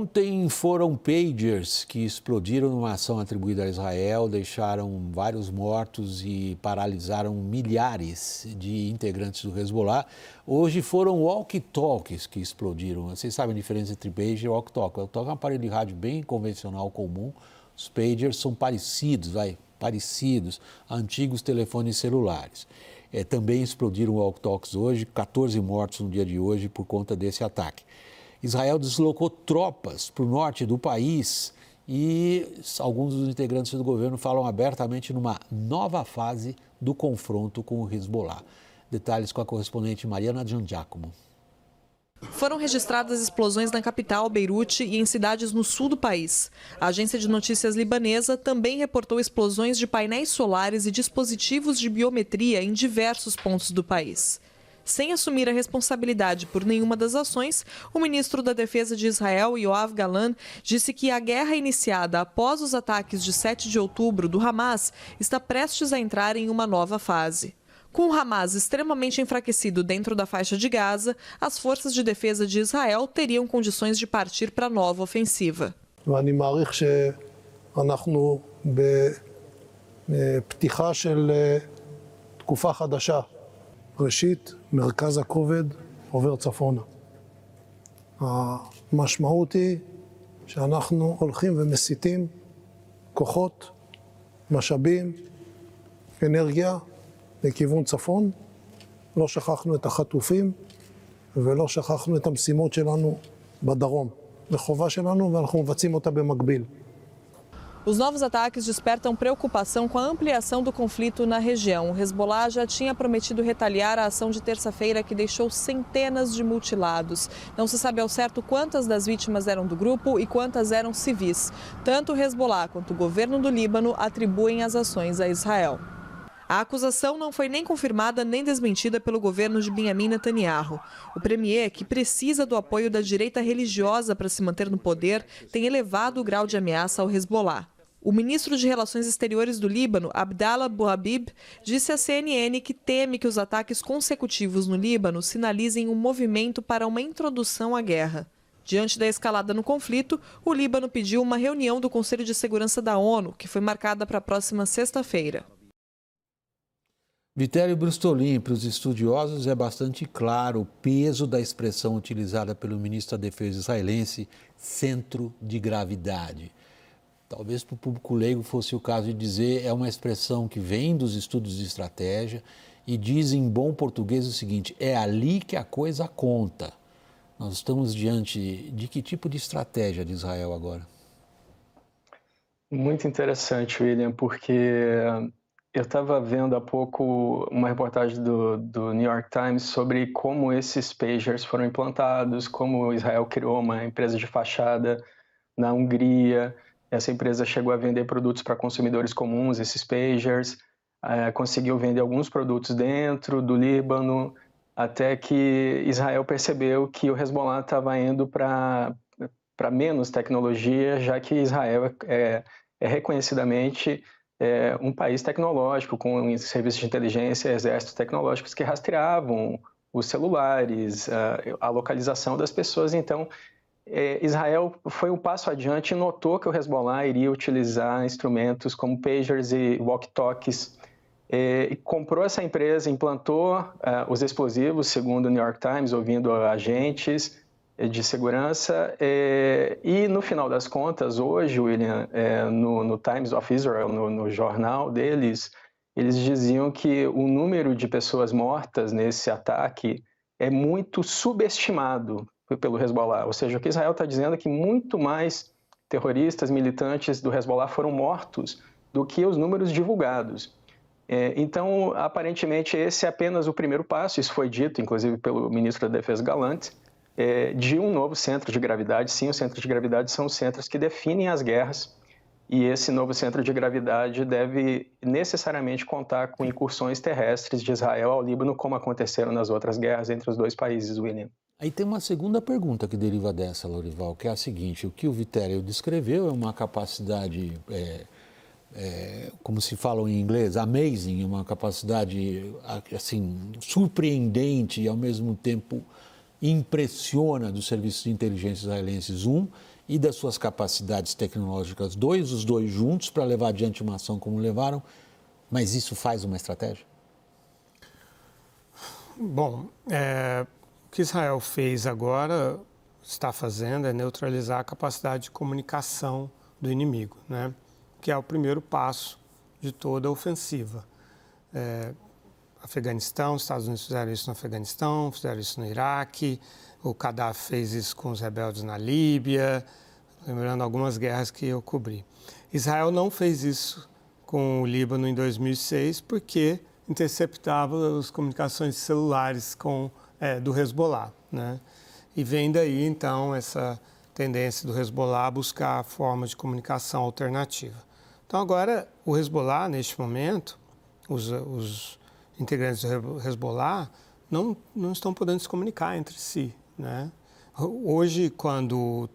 Ontem foram pagers que explodiram numa ação atribuída a Israel, deixaram vários mortos e paralisaram milhares de integrantes do Hezbollah. Hoje foram walkie-talkies que explodiram. Vocês sabem a diferença entre pager e walkie-talkie. O walkie-talkie é um aparelho de rádio bem convencional, comum. Os pagers são parecidos a antigos telefones celulares. Também explodiram walkie-talkies hoje, 14 mortos no dia de hoje por conta desse ataque. Israel deslocou tropas para o norte do país e alguns dos integrantes do governo falam abertamente numa nova fase do confronto com o Hezbollah. Detalhes com a correspondente Mariana Giangiacomo. Foram registradas explosões na capital, Beirute, e em cidades no sul do país. A agência de notícias libanesa também reportou explosões de painéis solares e dispositivos de biometria em diversos pontos do país. Sem assumir a responsabilidade por nenhuma das ações, o ministro da Defesa de Israel, Yoav Gallant, disse que a guerra iniciada após os ataques de 7 de outubro do Hamas está prestes a entrar em uma nova fase. Com o Hamas extremamente enfraquecido dentro da faixa de Gaza, as forças de defesa de Israel teriam condições de partir para a nova ofensiva. ואני מעריך שאנחנו בפתיחה של תקופה חדשה. ראשית, מרכז הכובד עובר צפונה. המשמעות היא שאנחנו הולכים ומסיטים כוחות, משאבים, אנרגיה לכיוון צפון. לא שכחנו את החטופים ולא שכחנו את המשימות שלנו בדרום. זו חובה שלנו ואנחנו מבצעים אותה במקביל. Os novos ataques despertam preocupação com a ampliação do conflito na região. O Hezbollah já tinha prometido retaliar a ação de terça-feira que deixou centenas de mutilados. Não se sabe ao certo quantas das vítimas eram do grupo e quantas eram civis. Tanto o Hezbollah quanto o governo do Líbano atribuem as ações a Israel. A acusação não foi nem confirmada nem desmentida pelo governo de Benjamin Netanyahu. O premier, que precisa do apoio da direita religiosa para se manter no poder, tem elevado o grau de ameaça ao Hezbollah. O ministro de Relações Exteriores do Líbano, Abdallah Bouhabib, disse à CNN que teme que os ataques consecutivos no Líbano sinalizem um movimento para uma introdução à guerra. Diante da escalada no conflito, o Líbano pediu uma reunião do Conselho de Segurança da ONU, que foi marcada para a próxima sexta-feira. Vittorio Brustolin, para os estudiosos, é bastante claro o peso da expressão utilizada pelo ministro da Defesa israelense, centro de gravidade. Talvez para o público leigo fosse o caso de dizer, é uma expressão que vem dos estudos de estratégia e diz em bom português o seguinte, é ali que a coisa conta. Nós estamos diante de que tipo de estratégia de Israel agora? Muito interessante, William, porque eu estava vendo há pouco uma reportagem do New York Times sobre como esses pagers foram implantados, como Israel criou uma empresa de fachada na Hungria. Essa empresa chegou a vender produtos para consumidores comuns, esses pagers, conseguiu vender alguns produtos dentro do Líbano, até que Israel percebeu que o Hezbollah estava indo para menos tecnologia, já que Israel é reconhecidamente um país tecnológico, com serviços de inteligência, exércitos tecnológicos que rastreavam os celulares, a localização das pessoas. Então, Israel foi um passo adiante e notou que o Hezbollah iria utilizar instrumentos como pagers e walkie-talkies. Comprou essa empresa, implantou os explosivos, segundo o New York Times, ouvindo agentes de segurança. E no final das contas, hoje, William, no Times of Israel, no jornal deles, eles diziam que o número de pessoas mortas nesse ataque é muito subestimado pelo Hezbollah, ou seja, o que Israel está dizendo é que muito mais terroristas, militantes do Hezbollah foram mortos do que os números divulgados. Então, aparentemente, esse é apenas o primeiro passo, isso foi dito, inclusive, pelo ministro da Defesa Gallant, de um novo centro de gravidade. Sim, os centros de gravidade são os centros que definem as guerras, e esse novo centro de gravidade deve necessariamente contar com incursões terrestres de Israel ao Líbano, como aconteceram nas outras guerras entre os dois países, William. Aí tem uma segunda pergunta que deriva dessa, Lorival, que é a seguinte: o que o Vittorio descreveu é uma capacidade, como se fala em inglês, amazing, uma capacidade assim, surpreendente e ao mesmo tempo impressiona dos serviços de inteligência israelenses, e das suas capacidades tecnológicas, os dois juntos, para levar adiante uma ação como levaram, mas isso faz uma estratégia? Bom, o que Israel fez agora, está fazendo, é neutralizar a capacidade de comunicação do inimigo, né? Que é o primeiro passo de toda a ofensiva. Afeganistão, os Estados Unidos fizeram isso no Afeganistão, fizeram isso no Iraque, o Gaddafi fez isso com os rebeldes na Líbia, lembrando algumas guerras que eu cobri. Israel não fez isso com o Líbano em 2006 porque interceptava as comunicações celulares do Hezbollah, né? E vem daí, então, essa tendência do Hezbollah a buscar formas de comunicação alternativa. Então, agora, o Hezbollah, neste momento, os integrantes do Hezbollah não estão podendo se comunicar entre si, né? Hoje, quando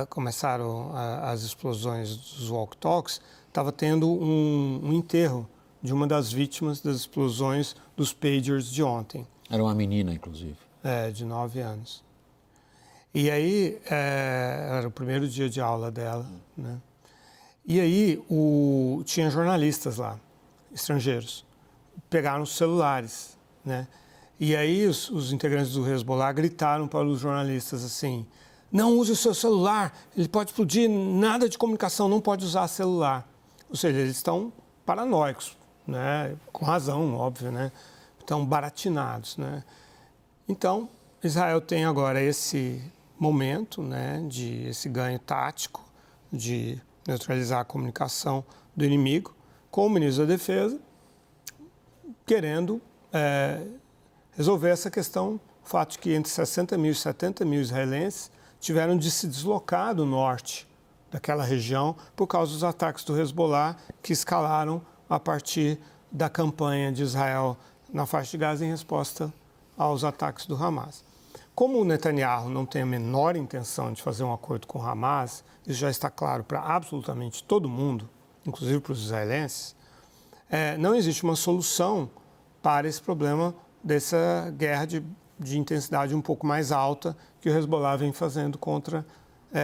começaram as explosões dos walkie-talkies, estava tendo um enterro de uma das vítimas das explosões dos pagers de ontem. Era uma menina, inclusive. De 9 anos. E aí, era o primeiro dia de aula dela, né? E aí, tinha jornalistas lá, estrangeiros, pegaram os celulares, né? E aí, os integrantes do Hezbollah gritaram para os jornalistas assim: não use o seu celular, ele pode explodir, nada de comunicação, não pode usar celular. Ou seja, eles estão paranoicos, né? Com razão, óbvio, né? Estão baratinados, né? Então, Israel tem agora esse momento, né, esse ganho tático de neutralizar a comunicação do inimigo, com o ministro da Defesa querendo resolver essa questão, o fato de que entre 60 mil e 70 mil israelenses tiveram de se deslocar do norte daquela região por causa dos ataques do Hezbollah que escalaram a partir da campanha de Israel na faixa de Gaza em resposta aos ataques do Hamas. Como o Netanyahu não tem a menor intenção de fazer um acordo com o Hamas, isso já está claro para absolutamente todo mundo, inclusive para os israelenses, não existe uma solução para esse problema dessa guerra de intensidade um pouco mais alta que o Hezbollah vem fazendo contra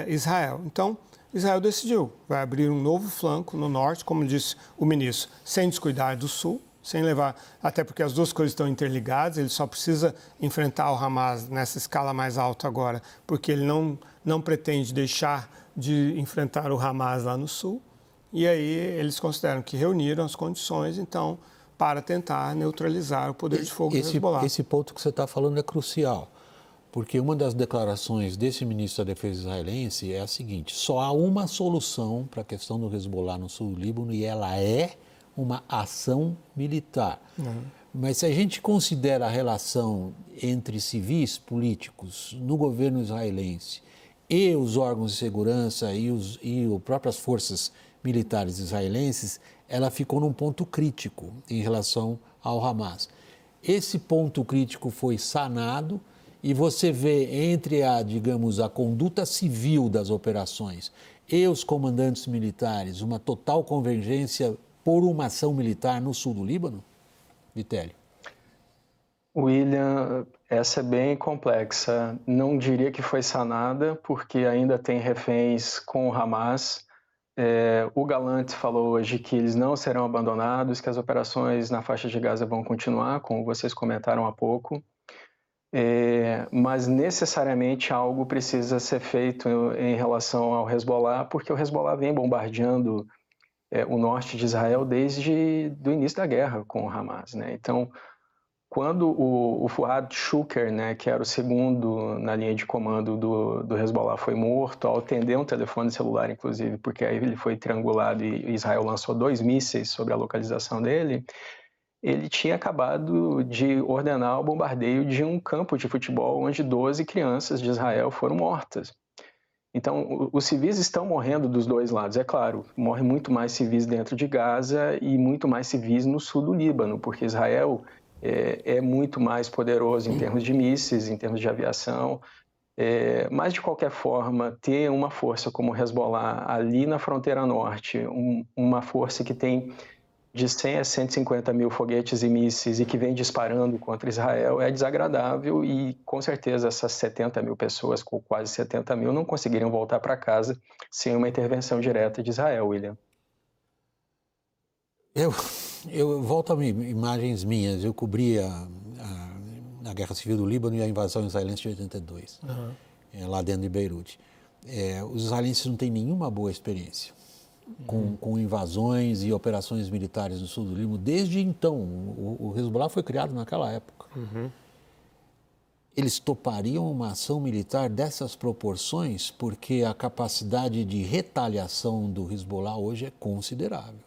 Israel. Então, Israel decidiu, vai abrir um novo flanco no norte, como disse o ministro, sem descuidar do sul, sem levar, até porque as duas coisas estão interligadas, ele só precisa enfrentar o Hamas nessa escala mais alta agora, porque ele não pretende deixar de enfrentar o Hamas lá no sul, e aí eles consideram que reuniram as condições, então, para tentar neutralizar o poder de fogo do Hezbollah. Esse ponto que você está falando é crucial, porque uma das declarações desse ministro da Defesa israelense é a seguinte: só há uma solução para a questão do Hezbollah no sul do Líbano e ela é uma ação militar. Mas se a gente considera a relação entre civis políticos no governo israelense e os órgãos de segurança e as próprias forças militares israelenses, ela ficou num ponto crítico em relação ao Hamas. Esse ponto crítico foi sanado e você vê entre a conduta civil das operações e os comandantes militares uma total convergência por uma ação militar no sul do Líbano? Vitélio. William, essa é bem complexa. Não diria que foi sanada, porque ainda tem reféns com o Hamas. O Gallant falou hoje que eles não serão abandonados, que as operações na faixa de Gaza vão continuar, como vocês comentaram há pouco. Mas necessariamente algo precisa ser feito em relação ao Hezbollah, porque o Hezbollah vem bombardeando o norte de Israel desde o início da guerra com o Hamas, né? Então, quando o Fuad Shukr, né, que era o segundo na linha de comando do Hezbollah, foi morto ao atender um telefone celular, inclusive, porque aí ele foi triangulado e Israel lançou 2 mísseis sobre a localização dele, ele tinha acabado de ordenar o bombardeio de um campo de futebol onde 12 crianças de Israel foram mortas. Então, os civis estão morrendo dos dois lados, é claro, morre muito mais civis dentro de Gaza e muito mais civis no sul do Líbano, porque Israel é muito mais poderoso em termos de mísseis, em termos de aviação, mas de qualquer forma, ter uma força como o Hezbollah ali na fronteira norte, uma força que tem de 100 a 150 mil foguetes e mísseis e que vem disparando contra Israel é desagradável e, com certeza, essas 70 mil pessoas, com quase 70 mil, não conseguiriam voltar para casa sem uma intervenção direta de Israel, William. Eu volto a imagens minhas. Eu cobri a Guerra Civil do Líbano e a invasão israelense de 82, lá dentro de Beirute. Os israelenses não têm nenhuma boa experiência com invasões e operações militares no sul do Líbano. Desde então, o Hezbollah foi criado naquela época. Eles topariam uma ação militar dessas proporções porque a capacidade de retaliação do Hezbollah hoje é considerável.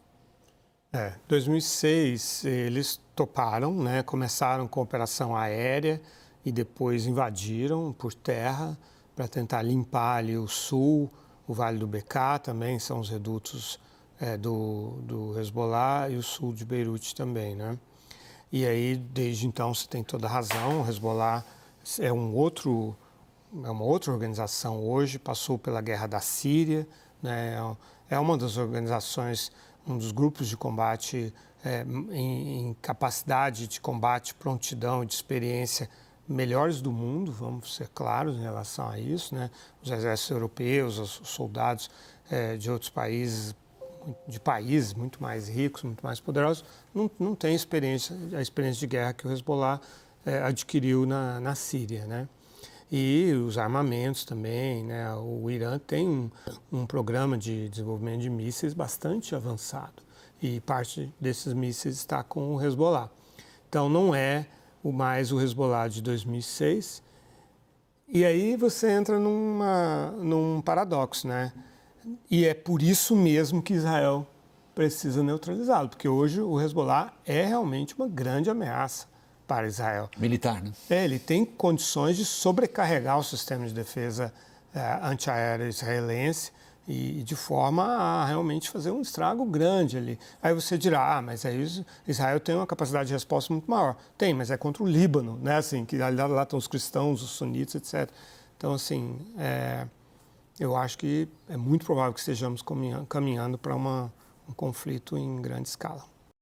2006 eles toparam, né? Começaram com a operação aérea e depois invadiram por terra para tentar limpar ali o sul, o Vale do Bekaa também, são os redutos do Hezbollah, e o sul de Beirute também, né? E aí, desde então, você tem toda a razão, o Hezbollah é uma outra organização hoje, passou pela guerra da Síria, né? É uma das organizações, um dos grupos de combate em capacidade de combate, prontidão e de experiência melhores do mundo, vamos ser claros em relação a isso, né? Os exércitos europeus, os soldados de outros países, de países muito mais ricos, muito mais poderosos, não têm a experiência de guerra que o Hezbollah adquiriu na Síria, né? E os armamentos também, né? O Irã tem um programa de desenvolvimento de mísseis bastante avançado e parte desses mísseis está com o Hezbollah. Então não é mais o Hezbollah de 2006. E aí você entra num paradoxo, né? E é por isso mesmo que Israel precisa neutralizá-lo, porque hoje o Hezbollah é realmente uma grande ameaça para Israel. Militar, né? Ele tem condições de sobrecarregar o sistema de defesa antiaérea israelense e de forma a realmente fazer um estrago grande ali. Aí você dirá, mas aí Israel tem uma capacidade de resposta muito maior. Tem, mas é contra o Líbano, né? Assim, que lá estão os cristãos, os sunitas, etc. Então, assim, eu acho que é muito provável que estejamos caminhando para um conflito em grande escala.